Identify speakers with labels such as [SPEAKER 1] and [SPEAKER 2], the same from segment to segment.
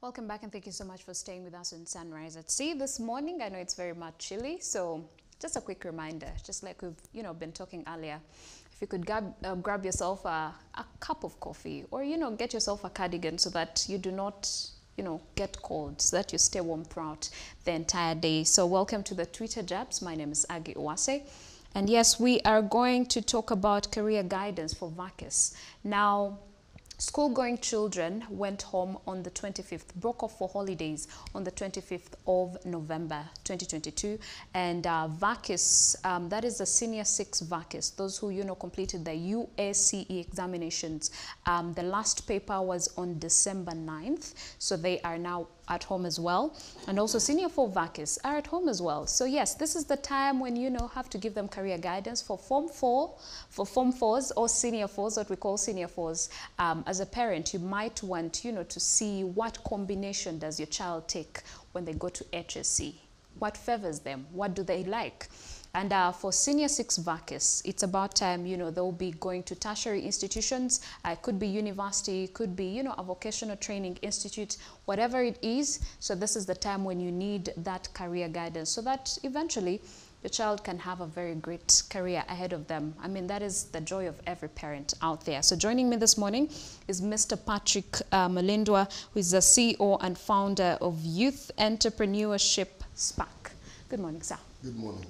[SPEAKER 1] Welcome back and thank you so much for staying with us on Sunrise at Sea this morning. I know it's very much chilly, so just a quick reminder, just like we've been talking earlier, if you could grab yourself a cup of coffee or get yourself a cardigan so that you do not get cold, so that you stay warm throughout the entire day. So welcome to the Twitter Jabs. My name is Agi Owase. And yes, we are going to talk about career guidance for vaccists. Now, school-going children went home on the 25th, broke off for holidays on the 25th of November 2022. And vaccists, that is the senior 6 vaccists, those who, completed the USCE examinations. The last paper was on December 9th, so they are now at home as well. And also senior 4 vaccists are at home as well. So yes, this is the time when have to give them career guidance for Form 4, for Form 4s or Senior 4s, what we call Senior 4s. As a parent, you might want, to see what combination does your child take when they go to HSC. What favors them? What do they like? And for Senior 6 vaccists, it's about time, they'll be going to tertiary institutions. It could be university, could be, a vocational training institute, whatever it is. So this is the time when you need that career guidance so that eventually your child can have a very great career ahead of them. I mean, that is the joy of every parent out there. So joining me this morning is Mr. Patrick Malindwa, who is the CEO and founder of Youth Entrepreneurship Spark. Good morning, sir.
[SPEAKER 2] Good morning.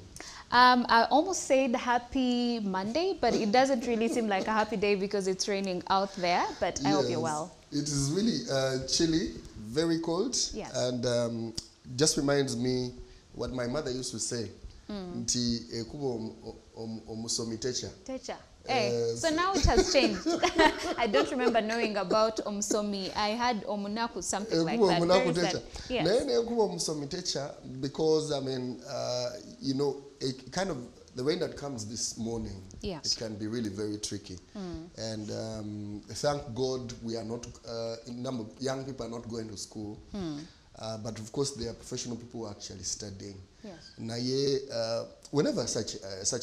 [SPEAKER 1] I almost said happy Monday, but it doesn't really seem like a happy day because it's raining out there, but I hope you're well.
[SPEAKER 2] It is really chilly, very cold,
[SPEAKER 1] yes.
[SPEAKER 2] And just reminds me what my mother used to say.
[SPEAKER 1] Teacher. Hey, so now it has changed. I don't remember knowing about Omsomi. I had Omunaku, something like that.
[SPEAKER 2] Yes. Because, I mean, kind of the rain that comes this morning,
[SPEAKER 1] yes,
[SPEAKER 2] it can be really very tricky. And thank God we are not, young people are not going to school. But of course, there are professional people who are actually studying.
[SPEAKER 1] Yes.
[SPEAKER 2] Whenever such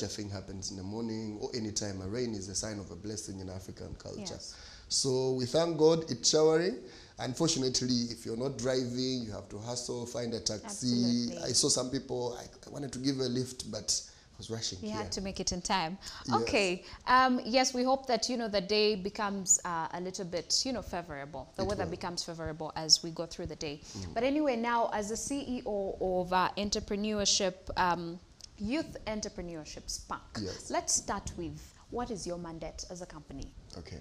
[SPEAKER 2] a thing happens in the morning or any time, a rain is a sign of a blessing in African culture.
[SPEAKER 1] Yes.
[SPEAKER 2] So we thank God it's showering. Unfortunately, if you're not driving, you have to hustle, find a taxi.
[SPEAKER 1] Absolutely.
[SPEAKER 2] I saw some people, I wanted to give a lift, but I was rushing
[SPEAKER 1] You
[SPEAKER 2] here.
[SPEAKER 1] had to make it in time.
[SPEAKER 2] Yes.
[SPEAKER 1] Okay. Yes, we hope that, the day becomes a little bit, favorable. The weather becomes favorable as we go through the day. But anyway, now as the CEO of entrepreneurship, Youth Entrepreneurship Spark,
[SPEAKER 2] yes,
[SPEAKER 1] let's start with what is your mandate as a company?
[SPEAKER 2] Okay.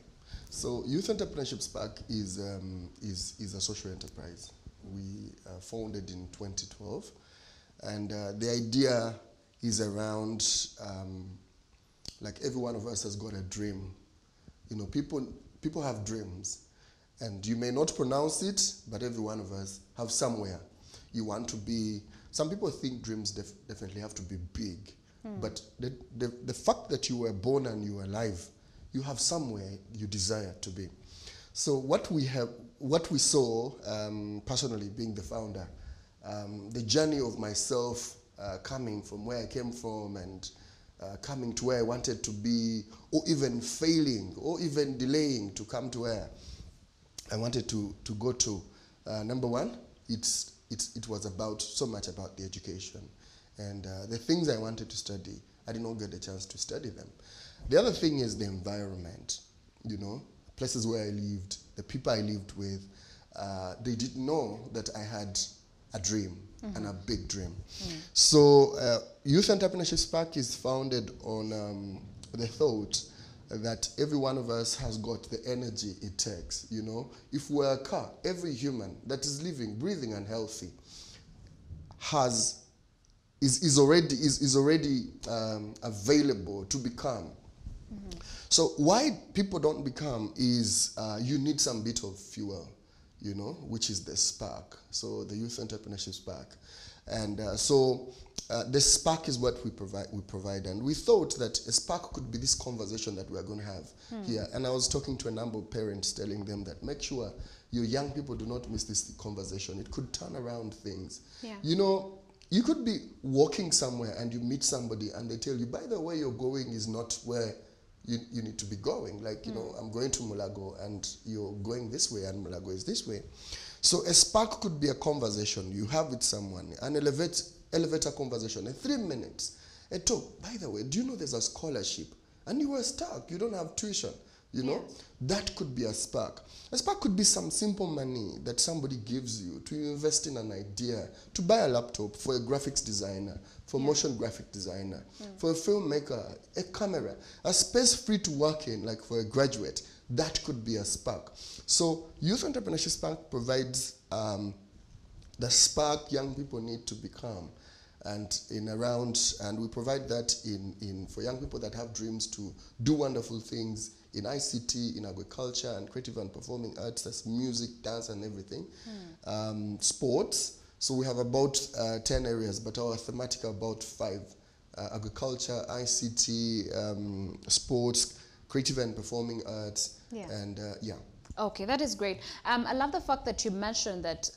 [SPEAKER 2] So Youth Entrepreneurship Spark is a social enterprise. We founded in 2012. And the idea is around, like every one of us has got a dream. People have dreams. And you may not pronounce it, but every one of us have somewhere you want to be. Some people think dreams definitely have to be big. But the fact that you were born and you are alive, you have somewhere you desire to be. So what we saw, personally being the founder, the journey of myself coming from where I came from and coming to where I wanted to be, or even failing, or even delaying to come to where I wanted to go to. Number one, it was so much about the education. And the things I wanted to study, I did not get a chance to study them. The other thing is the environment, places where I lived, the people I lived with, they didn't know that I had a dream, and a big dream. So Youth Entrepreneurship Spark is founded on the thought that every one of us has got the energy it takes. If we're a car, every human that is living, breathing, and healthy is already available to become. So why people don't become is you need some bit of fuel, which is the spark. So the Youth Entrepreneurship Spark. And the spark is what we provide. And we thought that a spark could be this conversation that we are going to have here. And I was talking to a number of parents telling them that make sure your young people do not miss this conversation. It could turn around things.
[SPEAKER 1] Yeah.
[SPEAKER 2] You could be walking somewhere and you meet somebody and they tell you, by the way you're going is not where you need to be going. Like, I'm going to Mulago and you're going this way and Mulago is this way. So a spark could be a conversation you have with someone, an elevator conversation, in 3 minutes. A talk, by the way, do you know there's a scholarship? And you were stuck, you don't have tuition, you know?
[SPEAKER 1] Yes.
[SPEAKER 2] That could be a spark. A spark could be some simple money that somebody gives you to invest in an idea, to buy a laptop for a graphics designer, for motion graphic designer, for a filmmaker, a camera, a space free to work in, like for a graduate. That could be a spark. So Youth Entrepreneurship Spark provides the spark young people need to become. And we provide that for young people that have dreams to do wonderful things in ICT, in agriculture, and creative and performing arts. That's music, dance, and everything. Sports. So we have about 10 areas, but our thematic are about 5. Agriculture, ICT, sports, creative and performing arts, and yeah.
[SPEAKER 1] Okay, that is great. I love the fact that you mentioned that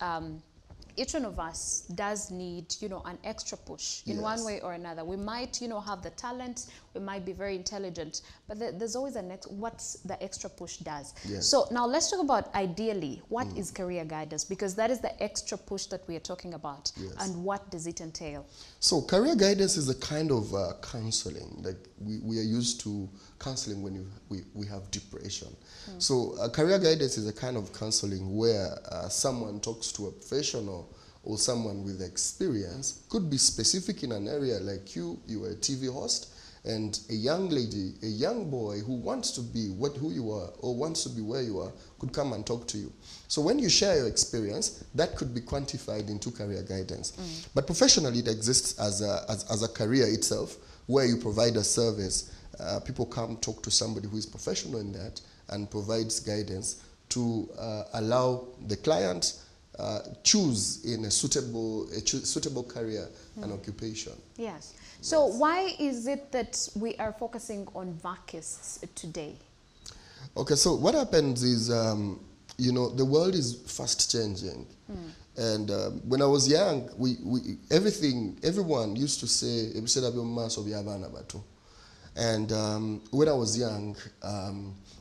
[SPEAKER 1] each one of us does need, an extra push in one way or another. We might, have the talent, we might be very intelligent, but there's always what's the extra push does.
[SPEAKER 2] Yes.
[SPEAKER 1] So now let's talk about ideally, what is career guidance? Because that is the extra push that we are talking about.
[SPEAKER 2] Yes.
[SPEAKER 1] And what does it entail?
[SPEAKER 2] So career guidance is a kind of counseling. Like we are used to counseling when we have depression. So career guidance is a kind of counseling where someone talks to a professional or someone with experience, could be specific in an area like you are a TV host, and a young lady, a young boy who wants to be who you are or wants to be where you are could come and talk to you. So when you share your experience, that could be quantified into career guidance. But professionally, it exists as a career itself, where you provide a service. People come talk to somebody who is professional in that and provides guidance to allow the client choose in a suitable career and occupation.
[SPEAKER 1] Yes. So why is it that we are focusing on vaccists today?
[SPEAKER 2] Okay, so what happens is, the world is fast changing. And when I was young, everyone used to say, and when I was young,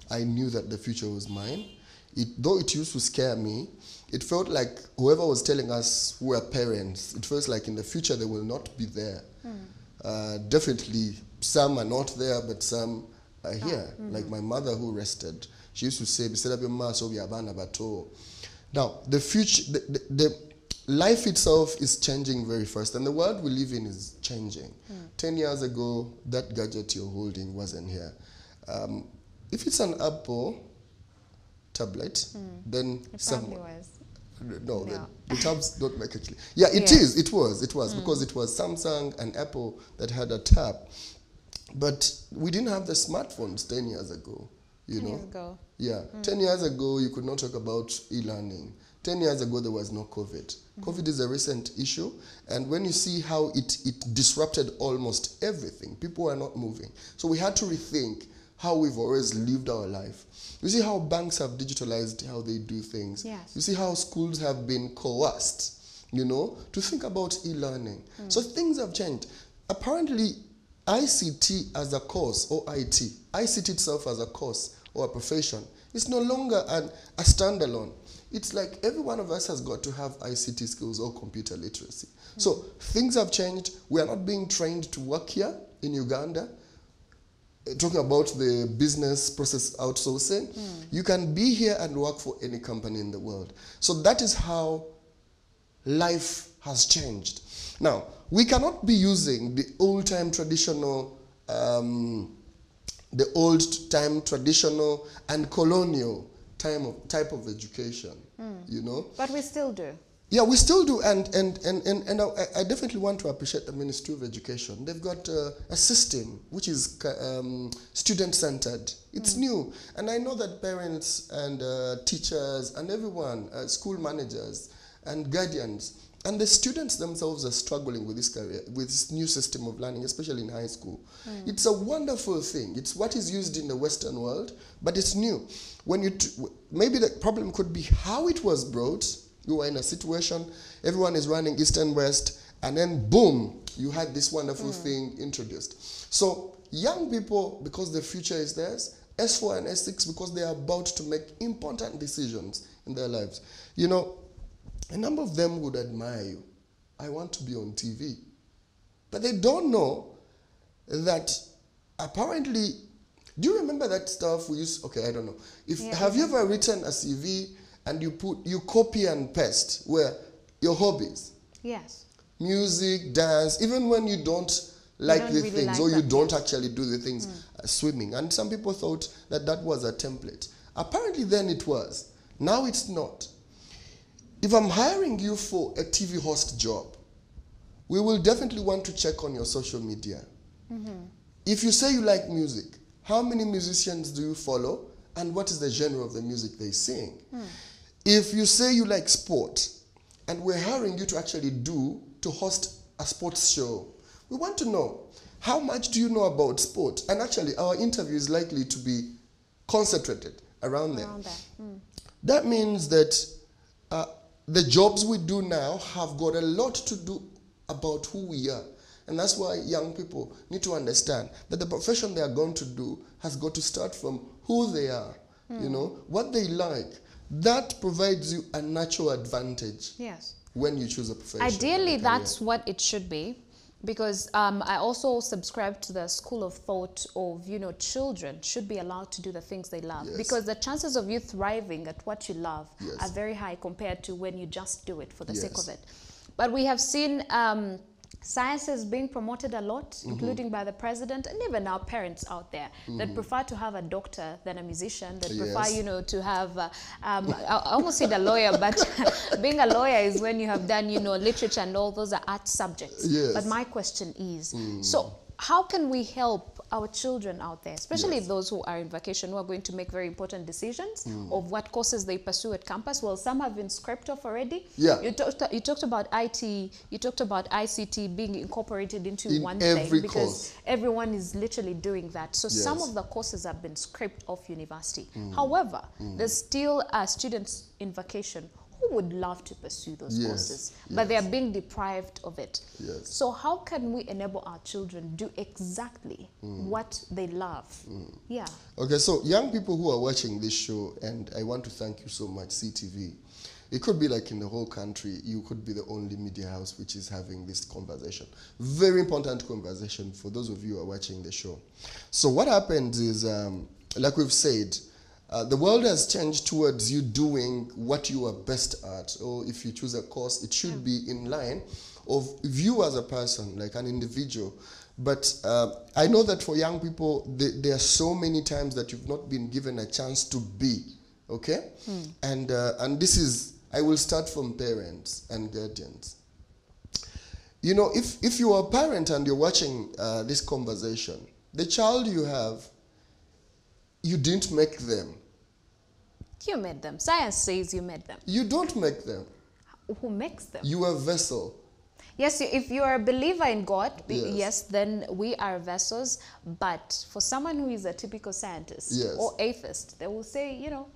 [SPEAKER 2] I knew that the future was mine. Though it used to scare me, it felt like whoever was telling us who are parents, it feels like in the future they will not be there. Definitely, some are not there, but some are here. Like my mother who rested, she used to say, now, the future, the life itself is changing very fast, and the world we live in is changing. 10 years ago, that gadget you're holding wasn't here. If it's an Apple tablet, then
[SPEAKER 1] Probably was.
[SPEAKER 2] No, the tabs don't make it clear. Yeah, it was, because it was Samsung and Apple that had a tab. But we didn't have the smartphones 10 years ago,
[SPEAKER 1] 10 years ago.
[SPEAKER 2] Yeah, 10 years ago, you could not talk about e-learning. 10 years ago, there was no COVID. COVID is a recent issue, and when you see how it disrupted almost everything, people were not moving. So we had to rethink how we've always lived our life. You see how banks have digitalized how they do things.
[SPEAKER 1] Yes.
[SPEAKER 2] You see how schools have been coerced, to think about e-learning. So things have changed. Apparently, ICT as a course, or ICT itself as a course or a profession, is no longer a standalone. It's like every one of us has got to have ICT skills or computer literacy. So things have changed. We are not being trained to work here in Uganda. Talking about the business process outsourcing, you can be here and work for any company in the world. So that is how life has changed. Now, we cannot be using the old-time traditional, and colonial type of education,
[SPEAKER 1] But we still do.
[SPEAKER 2] Yeah, we still do, and I definitely want to appreciate the Ministry of Education. They've got a system which is student-centered. It's new, and I know that parents and teachers and everyone, school managers and guardians, and the students themselves are struggling with this new system of learning, especially in high school. It's a wonderful thing. It's what is used in the Western world, but it's new. Maybe the problem could be how it was brought. You were in a situation, everyone is running east and west, and then boom, you had this wonderful thing introduced. So young people, because the future is theirs, S4 and S6, because they are about to make important decisions in their lives. a number of them would admire you. I want to be on TV. But they don't know that apparently, do you remember that stuff we used, okay, I don't know. Have you ever written a CV and you copy and paste where your hobbies?
[SPEAKER 1] Yes.
[SPEAKER 2] Music, dance, even when you don't like the things or you don't actually do the things, swimming. And some people thought that that was a template. Apparently then it was. Now it's not. If I'm hiring you for a TV host job, we will definitely want to check on your social media. If you say you like music, how many musicians do you follow and what is the genre of the music they sing? If you say you like sport and we're hiring you to actually to host a sports show, we want to know how much do you know about sport? And actually our interview is likely to be concentrated around them. That means that the jobs we do now have got a lot to do about who we are. And that's why young people need to understand that the profession they are going to do has got to start from who they are, you know, what they like. That provides you a natural advantage when you choose a profession.
[SPEAKER 1] Ideally, that's what it should be. Because I also subscribe to the school of thought of, you know, children should be allowed to do the things they love. Because the chances of you thriving at what you love are very high compared to when you just do it for the sake of it. But we have seen science is being promoted a lot, including by the president and even our parents out there that prefer to have a doctor than a musician, that prefer, you know, to have, I almost said a lawyer, but being a lawyer is when you have done, you know, literature and all those are art subjects. But my question is, so how can we help our children out there, especially those who are in vacation, who are going to make very important decisions of what courses they pursue at campus? Well, some have been scraped off already. You talked about IT, you talked about ICT being incorporated into one thing because everyone is literally doing that. So some of the courses have been scraped off university. However, there's still students in vacation who would love to pursue those courses, but they are being deprived of it. So how can we enable our children do exactly what they love? Okay,
[SPEAKER 2] so young people who are watching this show, and I want to thank you so much, CTV. It could be like in the whole country, you could be the only media house which is having this conversation. Very important conversation for those of you who are watching the show. So what happens is, like we've said, the world has changed towards you doing what you are best at, or if you choose a course, it should be in line of you as a person, like an individual. But I know that for young people, there are so many times that you've not been given a chance to be, okay? And this is, I will start from parents and guardians. You know, if you are a parent and you're watching this conversation, the child you have, you didn't make them.
[SPEAKER 1] You made them. Science says you made them.
[SPEAKER 2] You don't make them.
[SPEAKER 1] Who makes them?
[SPEAKER 2] You are a vessel.
[SPEAKER 1] Yes, if you are a believer in God, yes, then we are vessels. But for someone who is a typical scientist or atheist, they will say, you know.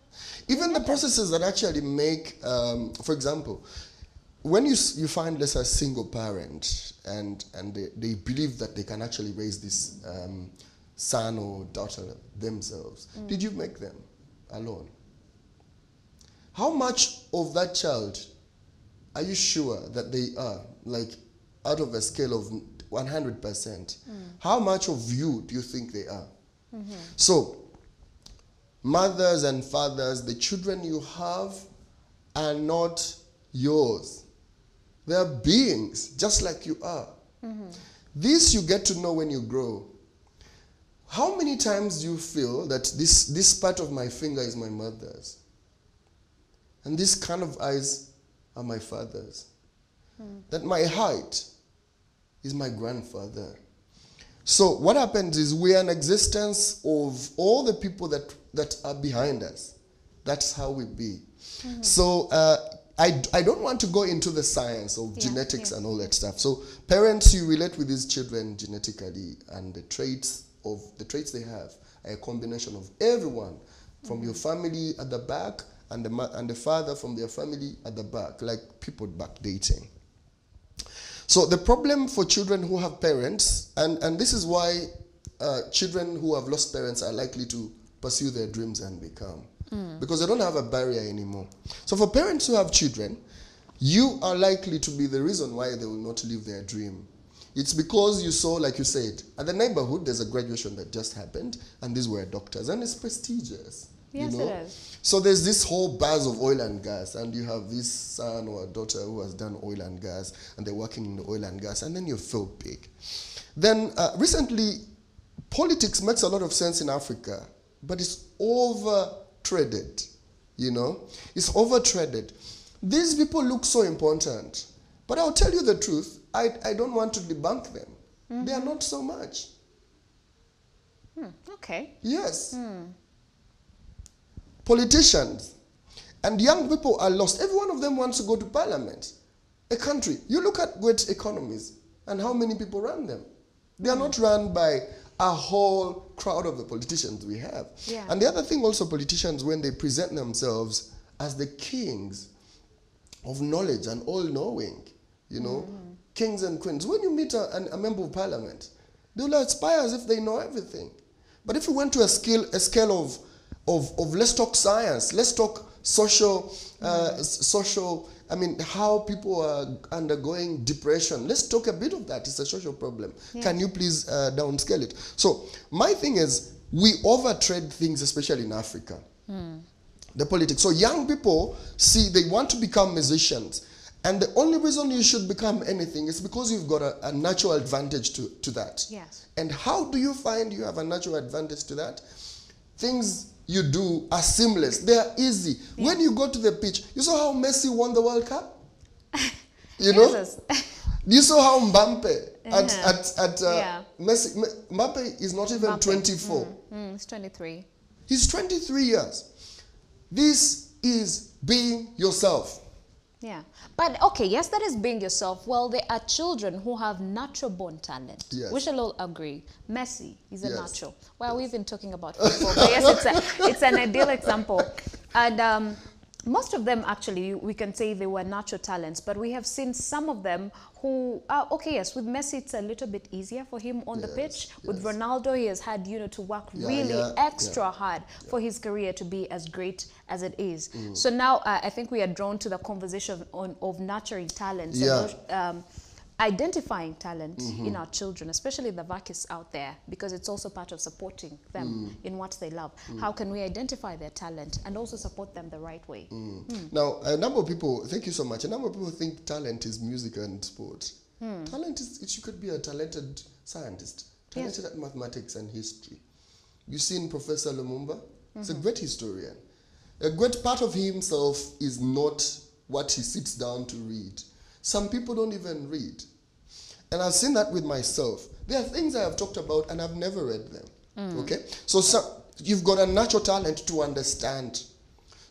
[SPEAKER 2] Even the processes that actually make, for example, when you find, let's say, a single parent and they believe that they can actually raise this son or daughter themselves, did you make them alone? How much of that child are you sure that they are, like, out of a scale of 100%? How much of you do you think they are? So, mothers and fathers, the children you have are not yours. They are beings, just like you are. This you get to know when you grow. How many times do you feel that this part of my finger is my mother's? And this kind of eyes are my father's. That my height is my grandfather. So what happens is we are an existence of all the people that are behind us. That's how we be. So I don't want to go into the science of genetics and all that stuff. So parents, you relate with these children genetically, and the traits they have are a combination of everyone from your family at the back and the father from their family at the back, like people backdating. So the problem for children who have parents, and this is why children who have lost parents are likely to pursue their dreams and become, because they don't have a barrier anymore. So for parents who have children, you are likely to be the reason why they will not live their dream. It's because you saw, like you said, at the neighborhood, there's a graduation that just happened, and these were doctors, and it's prestigious.
[SPEAKER 1] Yes,
[SPEAKER 2] you know?
[SPEAKER 1] it is.
[SPEAKER 2] So there's this whole buzz of oil and gas, and you have this son or a daughter who has done oil and gas, and they're working in the oil and gas, and then you feel big. Then recently, politics makes a lot of sense in Africa, but it's over-traded, you know? It's over-traded. These people look so important, but I'll tell you the truth, I don't want to debunk them. Mm-hmm. They are not so much.
[SPEAKER 1] Okay.
[SPEAKER 2] Yes. Politicians and young people are lost. Every one of them wants to go to parliament. A country, you look at great economies and how many people run them. They are not run by a whole crowd of the politicians we have.
[SPEAKER 1] Yeah.
[SPEAKER 2] And the other thing also, politicians, when they present themselves as the kings of knowledge and all-knowing, you know, kings and queens, when you meet a member of parliament, they will aspire as if they know everything. But if you went to a scale of let's talk science, let's talk social, I mean, how people are undergoing depression. Let's talk a bit of that. It's a social problem. Yeah. Can you please downscale it? So my thing is, we overtrade things, especially in Africa. The politics. So young people see they want to become musicians. And the only reason you should become anything is because you've got a natural advantage to that.
[SPEAKER 1] Yes.
[SPEAKER 2] And how do you find you have a natural advantage to that? Things you do are seamless. They are easy. Yeah. When you go to the pitch, you saw how Messi won the World Cup? You know? You saw how Mbappe Messi, Mbappe is not even 24.
[SPEAKER 1] He's 23.
[SPEAKER 2] He's 23 years. This is being yourself.
[SPEAKER 1] Yeah. But, okay, yes, that is being yourself. Well, there are children who have natural born talent. Yes. We shall all agree. Messi is a natural. Well, we've been talking about football, but yes, it's an ideal example. And most of them, actually, we can say they were natural talents, but we have seen some of them who are, okay, yes, with Messi, it's a little bit easier for him on the pitch. With Ronaldo, he has had, to work really extra hard for his career to be as great as it is. So now I think we are drawn to the conversation of nurturing talents and identifying talent in our children, especially the vaccists out there, because it's also part of supporting them in what they love. How can we identify their talent and also support them the right way?
[SPEAKER 2] Now, a number of people, thank you so much, a number of people think talent is music and sport. Talent is, you could be a talented scientist, talented at mathematics and history. You've seen Professor Lumumba, he's a great historian. A great part of himself is not what he sits down to read. Some people don't even read. And I've seen that with myself. There are things I have talked about and I've never read them. Okay? So you've got a natural talent to understand.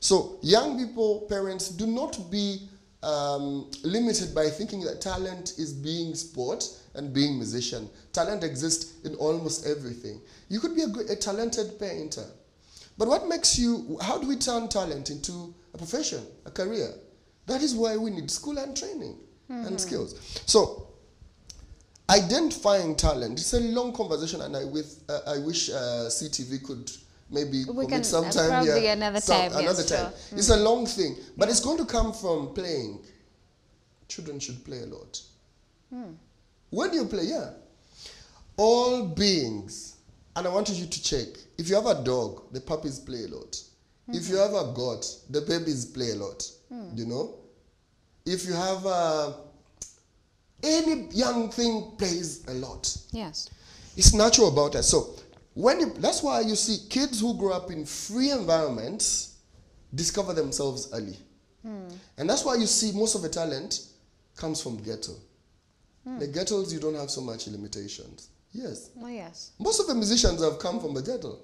[SPEAKER 2] So young people, parents, do not be limited by thinking that talent is being sport and being musician. Talent exists in almost everything. You could be a talented painter. But what makes you, how do we turn talent into a profession, a career? That is why we need school and training and skills. So, identifying talent, it's a long conversation, and I wish CTV could maybe commit some time.
[SPEAKER 1] Probably another time.
[SPEAKER 2] Sure. It's a long thing, but it's going to come from playing. Children should play a lot. When you play, all beings, and I want you to check, if you have a dog, the puppies play a lot. If you have a goat, the babies play a lot. You know? If you have any young thing plays a lot. Yes. It's natural about us. So that's why you see kids who grow up in free environments discover themselves early. And that's why you see most of the talent comes from ghetto. The ghettos, you don't have so much limitations. Yes. Oh, yes. Most of the musicians have come from the ghetto.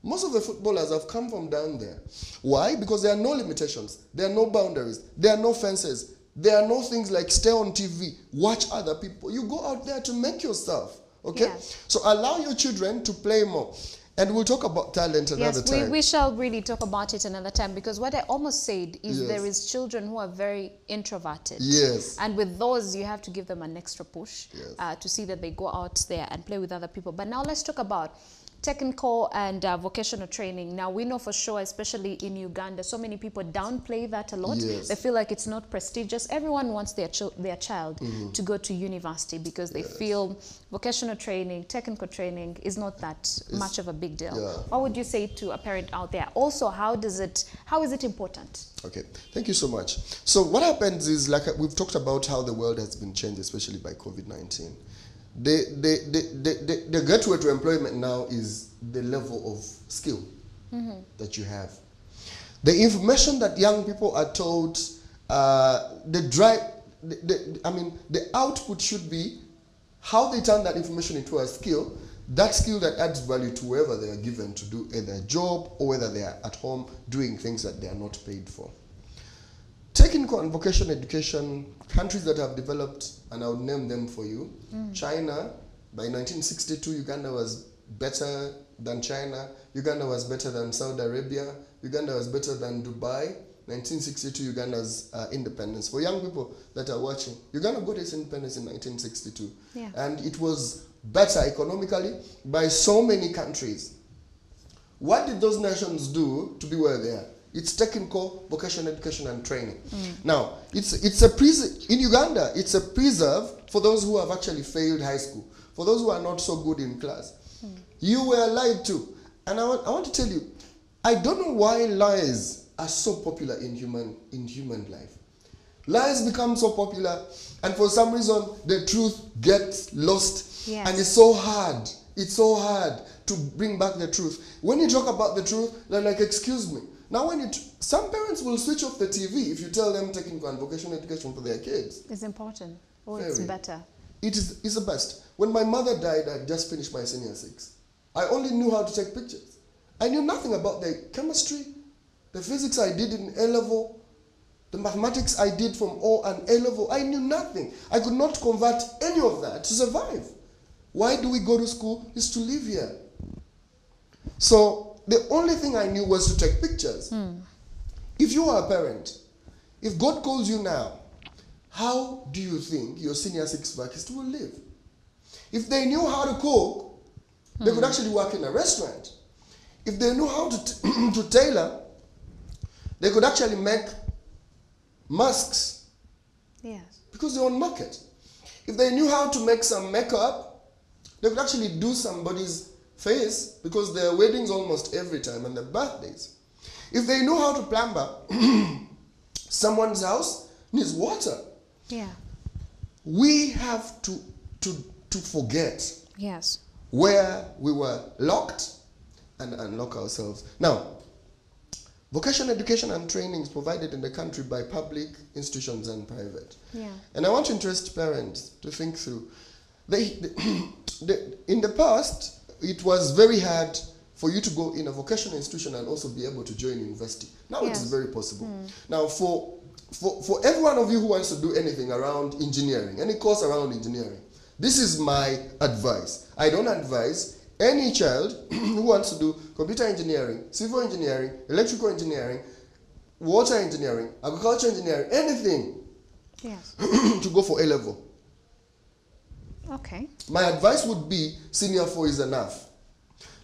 [SPEAKER 2] Most of the footballers have come from down there. Why? Because there are no limitations. There are no boundaries. There are no fences. There are no things like stay on TV, watch other people. You go out there to make yourself. Okay? Yes. So allow your children to play more. And we'll talk about talent another time.
[SPEAKER 1] Yes, we shall really talk about it another time, because what I almost said is there is children who are very introverted. Yes. And with those, you have to give them an extra push to see that they go out there and play with other people. But now let's talk about technical and vocational training. Now, we know for sure, especially in Uganda, so many people downplay that a lot.
[SPEAKER 2] Yes.
[SPEAKER 1] They feel like it's not prestigious. Everyone wants their child to go to university because they feel vocational training, technical training is not that much of a big deal. What would you say to a parent out there? Also, how is it important?
[SPEAKER 2] Okay, thank you so much. So what happens is, like we've talked about how the world has been changed, especially by COVID-19. The gateway to employment now is the level of skill that you have. The information that young people are told, the output should be how they turn that information into a skill, that skill that adds value to wherever they are given to do either a job or whether they are at home doing things that they are not paid for. Technical and vocational education, countries that have developed, and I would name them for you. China, by 1962, Uganda was better than China. Uganda was better than Saudi Arabia. Uganda was better than Dubai. 1962, Uganda's independence. For young people that are watching, Uganda got its independence in 1962.
[SPEAKER 1] Yeah.
[SPEAKER 2] And it was better economically by so many countries. What did those nations do to be where they are? It's technical, vocational education and training. Now, in Uganda, it's a preserve for those who have actually failed high school, for those who are not so good in class. You were lied to. And I want to tell you, I don't know why lies are so popular in human life. Lies become so popular, and for some reason, the truth gets lost.
[SPEAKER 1] Yes.
[SPEAKER 2] And it's so hard to bring back the truth. When you talk about the truth, they're like, excuse me. Now, some parents will switch off the TV if you tell them technical and vocational education for their kids.
[SPEAKER 1] It's important. Oh, it's better.
[SPEAKER 2] It's the best. When my mother died, I just finished my senior 6. I only knew how to take pictures. I knew nothing about the chemistry, the physics I did in A-level, the mathematics I did from O and A-level. I knew nothing. I could not convert any of that to survive. Why do we go to school? Is to live here. So the only thing I knew was to take pictures. If you are a parent, if God calls you now, how do you think your senior 6 vaccists will live? If they knew how to cook, they could actually work in a restaurant. If they knew how to tailor, they could actually make masks.
[SPEAKER 1] Yes.
[SPEAKER 2] Because they're on market. If they knew how to make some makeup, they could actually do somebody's face, because there are weddings almost every time and their birthdays. If they know how to plumber, someone's house needs water.
[SPEAKER 1] Yeah.
[SPEAKER 2] We have to forget where we were locked and unlock ourselves. Now, vocational education and training is provided in the country by public institutions and private.
[SPEAKER 1] Yeah.
[SPEAKER 2] And I want to interest parents to think through. In the past, it was very hard for you to go in a vocational institution and also be able to join university. Now it is very possible. Now for every one of you who wants to do anything around engineering, any course around engineering, this is my advice. I don't advise any child who wants to do computer engineering, civil engineering, electrical engineering, water engineering, agriculture engineering, anything to go for A-level.
[SPEAKER 1] Okay.
[SPEAKER 2] My advice would be senior 4 is enough.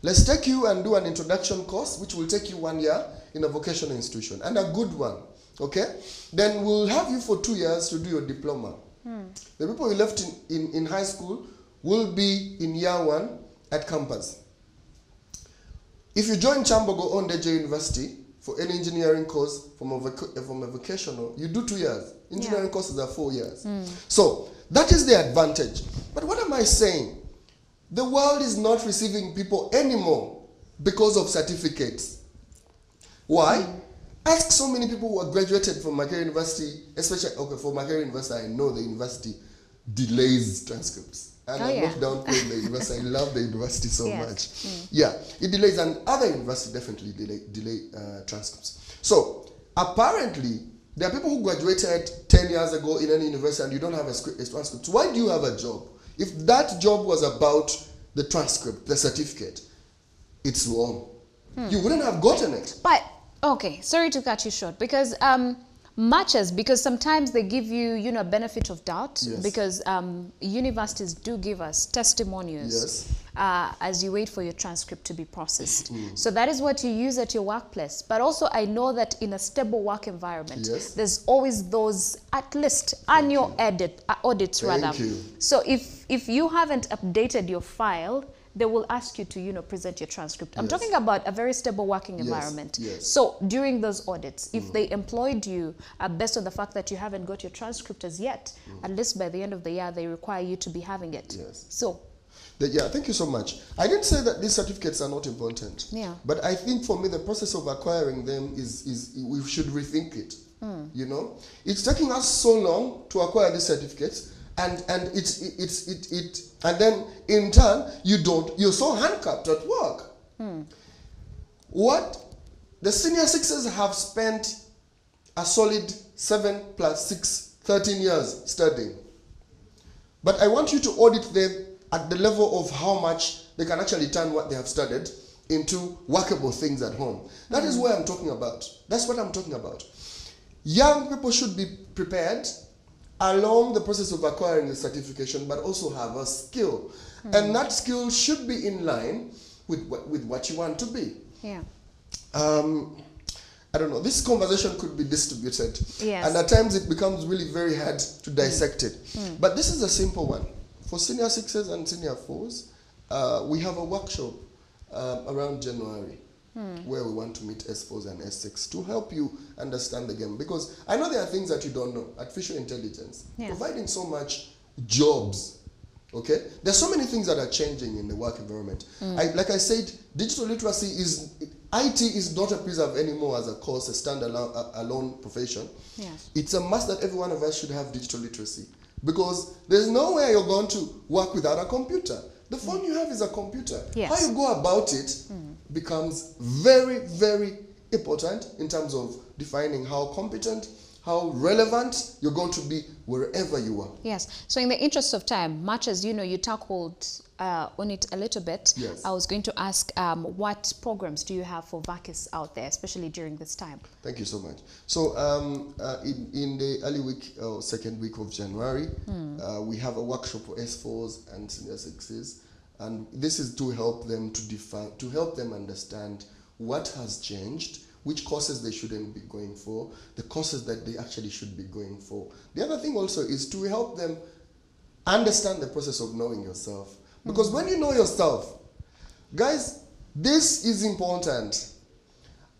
[SPEAKER 2] Let's take you and do an introduction course, which will take you 1 year in a vocational institution, and a good one, okay? Then we'll have you for 2 years to do your diploma. The people you left in high school will be in year 1 at campus. If you join Chambogo Ondeje University for any engineering course from a vocational, you do 2 years. Engineering courses are 4 years. So that is the advantage. But what am I saying? The world is not receiving people anymore because of certificates. Why? Ask so many people who are graduated from Makerere University, especially, for Makerere University, I know the university delays transcripts. And I'm not downplaying the university. I love the university so much. Yeah, it delays, and other universities definitely delay transcripts. So apparently, there are people who graduated 10 years ago in any university and you don't have a transcript. Why do you have a job? If that job was about the transcript, the certificate, it's wrong. You wouldn't have gotten it.
[SPEAKER 1] But, okay, sorry to cut you short, because Matches, because sometimes they give you, you know, benefit of doubt,
[SPEAKER 2] Yes.
[SPEAKER 1] because universities do give us testimonials.
[SPEAKER 2] Yes.
[SPEAKER 1] As you wait for your transcript to be processed. So that is what you use at your workplace. But also I know that in a stable work environment,
[SPEAKER 2] Yes.
[SPEAKER 1] there's always those, at least annual audits
[SPEAKER 2] Thank
[SPEAKER 1] rather.
[SPEAKER 2] you.
[SPEAKER 1] So if you haven't updated your file, they will ask you to, you know, present your transcript. I'm
[SPEAKER 2] Yes.
[SPEAKER 1] talking about a very stable working
[SPEAKER 2] Yes,
[SPEAKER 1] environment.
[SPEAKER 2] yes.
[SPEAKER 1] So during those audits, if they employed you based on the fact that you haven't got your transcript as yet, at least by the end of the year, they require you to be having it.
[SPEAKER 2] Yes.
[SPEAKER 1] So,
[SPEAKER 2] Yeah, thank you so much. I didn't say that these certificates are not important.
[SPEAKER 1] yeah.
[SPEAKER 2] But I think for me, the process of acquiring them is we should rethink it. You know, it's taking us so long to acquire these certificates, and and then in turn you're so handcuffed at work. What the senior sixes have spent a solid 7 + 6, 13 years studying. But I want you to audit them at the level of how much they can actually turn what they have studied into workable things at home. That is what I'm talking about. That's what I'm talking about. Young people should be prepared along the process of acquiring the certification, but also have a skill. And that skill should be in line with what you want to be.
[SPEAKER 1] Yeah.
[SPEAKER 2] I don't know, this conversation could be distributed.
[SPEAKER 1] Yes.
[SPEAKER 2] And at times it becomes really very hard to dissect it. But this is a simple one. For senior sixes and senior fours, we have a workshop around January where we want to meet S4s and S6 to help you understand the game. Because I know there are things that you don't know. Artificial intelligence,
[SPEAKER 1] Yes.
[SPEAKER 2] providing so much jobs. Okay, there's so many things that are changing in the work environment. Like I said, digital literacy IT is not a preserve anymore as a course, a standalone profession.
[SPEAKER 1] Yes.
[SPEAKER 2] It's a must that every one of us should have digital literacy, because there's no way you're going to work without a computer. The phone you have is a computer.
[SPEAKER 1] Yes.
[SPEAKER 2] How you go about it becomes very, very important in terms of defining how competent, how relevant you're going to be wherever you are.
[SPEAKER 1] Yes. So in the interest of time, much as you know, you tackled on it a little bit,
[SPEAKER 2] Yes.
[SPEAKER 1] I was going to ask what programs do you have for vaccists out there, especially during this time?
[SPEAKER 2] Thank you so much. So in the early week or second week of January, we have a workshop for S4s and senior sixes, and this is to help them to help them understand what has changed, which courses they shouldn't be going for, the courses that they actually should be going for. The other thing also is to help them understand the process of knowing yourself. Because when you know yourself, guys, this is important.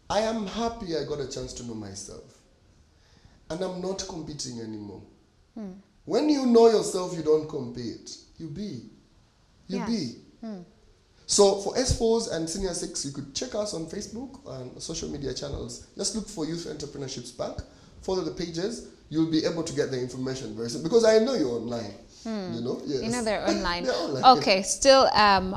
[SPEAKER 2] I am happy I got a chance to know myself. And I'm not competing anymore. When you know yourself, you don't compete. You be. You
[SPEAKER 1] Yes.
[SPEAKER 2] be. So for S4s and Senior 6, you could check us on Facebook and social media channels. Just look for Youth Entrepreneurship Spark. Follow the pages. You'll be able to get the information very soon. Because I know you're online. You know? Yes.
[SPEAKER 1] You know they're online.
[SPEAKER 2] They're online.
[SPEAKER 1] Okay, still,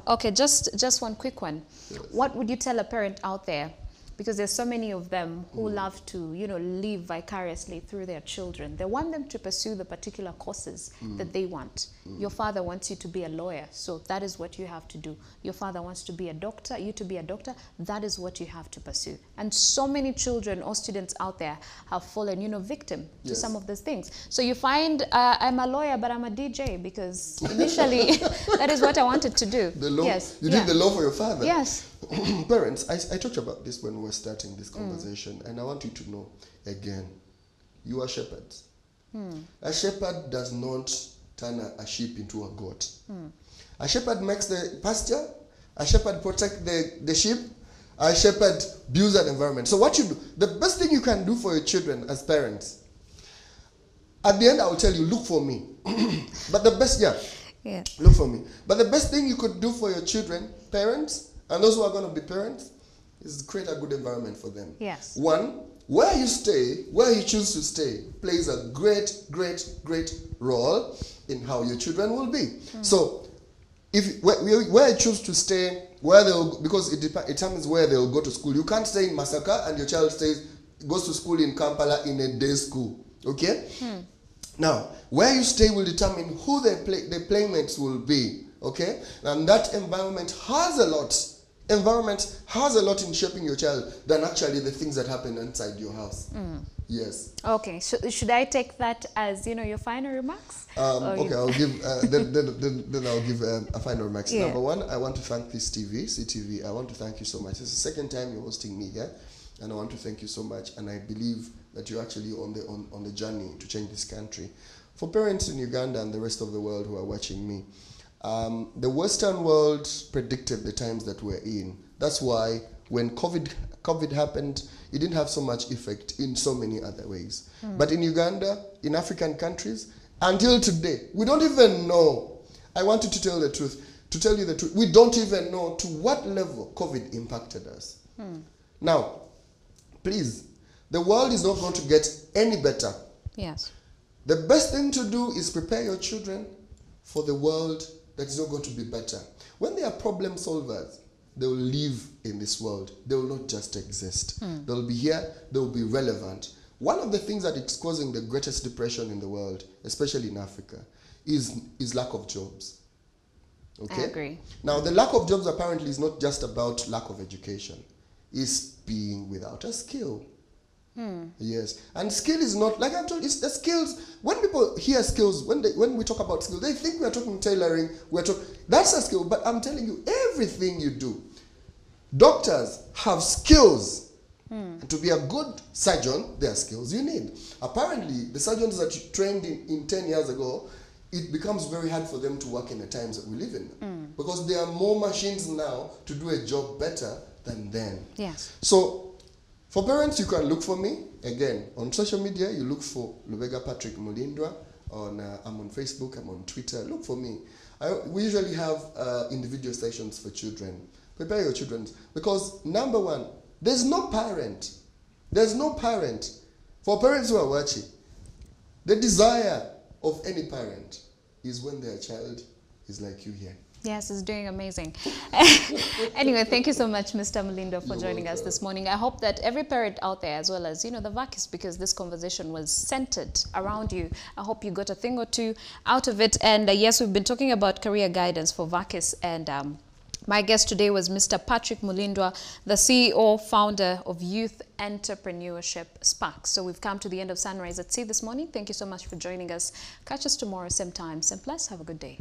[SPEAKER 1] okay, just one quick one.
[SPEAKER 2] Yes.
[SPEAKER 1] What would you tell a parent out there? Because there's so many of them who love to, you know, live vicariously through their children. They want them to pursue the particular courses that they want. Your father wants you to be a lawyer, so that is what you have to do. Your father wants to be a doctor, you to be a doctor, that is what you have to pursue. And so many children or students out there have fallen, you know, victim to
[SPEAKER 2] Yes.
[SPEAKER 1] some of those things. So you find, I'm a lawyer, but I'm a DJ, because initially that is what I wanted to do.
[SPEAKER 2] The law.
[SPEAKER 1] Yes.
[SPEAKER 2] You
[SPEAKER 1] yeah.
[SPEAKER 2] did the law for your father.
[SPEAKER 1] Yes.
[SPEAKER 2] Parents, I talked about this when we were starting this conversation, and I want you to know again, you are shepherds. A shepherd does not turn a sheep into a goat. A shepherd makes the pasture, a shepherd protects the sheep, a shepherd builds an environment. So what you do, the best thing you can do for your children as parents, at the end I will tell you, look for me. But the best,
[SPEAKER 1] Yeah.
[SPEAKER 2] look for me. But the best thing you could do for your children, parents, and those who are going to be parents, is create a good environment for them.
[SPEAKER 1] Yes.
[SPEAKER 2] One, where you stay, where you choose to stay, plays a great, great, great role in how your children will be. So, where you choose to stay, where they'll, because it determines where they'll go to school. You can't stay in Masaka and your child goes to school in Kampala in a day school. Okay? Now, where you stay will determine who their playmates will be. Okay? And that environment has a lot. Environment has a lot in shaping your child than actually the things that happen inside your house. Yes.
[SPEAKER 1] Okay, should I take that as, your final remarks?
[SPEAKER 2] Okay, I'll give, then I'll give a final remarks.
[SPEAKER 1] Yeah.
[SPEAKER 2] Number one, I want to thank this CTV. I want to thank you so much. It's the second time you're hosting me here, and I want to thank you so much. And I believe that you're actually on the journey to change this country. For parents in Uganda and the rest of the world who are watching me, the Western world predicted the times that we're in. That's why when COVID happened, it didn't have so much effect in so many other ways. But in Uganda, in African countries, until today, we don't even know. I want you to tell the truth. To tell you the truth, we don't even know to what level COVID impacted us. Now, please, the world is not going to get any better.
[SPEAKER 1] Yes.
[SPEAKER 2] The best thing to do is prepare your children for the world that is not going to be better. When they are problem solvers, they will live in this world. They will not just exist. They will be here. They will be relevant. One of the things that is causing the greatest depression in the world, especially in Africa, is lack of jobs. Okay?
[SPEAKER 1] I agree.
[SPEAKER 2] Now, the lack of jobs apparently is not just about lack of education. It's being without a skill. Yes, and skill is not, like I've told you, it's the skills. When people hear skills, when we talk about skills, they think we are talking tailoring. That's a skill, but I'm telling you, everything you do, doctors have skills. And to be a good surgeon, there are skills you need. Apparently, the surgeons that you trained in 10 years ago, it becomes very hard for them to work in the times that we live in. Because there are more machines now to do a job better than then.
[SPEAKER 1] Yes.
[SPEAKER 2] So, for parents, you can look for me. Again, on social media, you look for Lubega Patrick Mulindwa. I'm on Facebook, I'm on Twitter. Look for me. We usually have individual sessions for children. Prepare your children. Because, number one, there's no parent. For parents who are watching, the desire of any parent is when their child is like you here.
[SPEAKER 1] Yes, it's doing amazing. Anyway, thank you so much, Mr. Mulindwa, for joining us this morning. I hope that every parent out there, as well as, the vaccists, because this conversation was centered around you, I hope you got a thing or two out of it. And yes, we've been talking about career guidance for vaccists, and my guest today was Mr. Patrick Mulindwa, the CEO, founder of Youth Entrepreneurship Spark. So we've come to the end of Sunrise at Sea this morning. Thank you so much for joining us. Catch us tomorrow, same time, same place. Have a good day.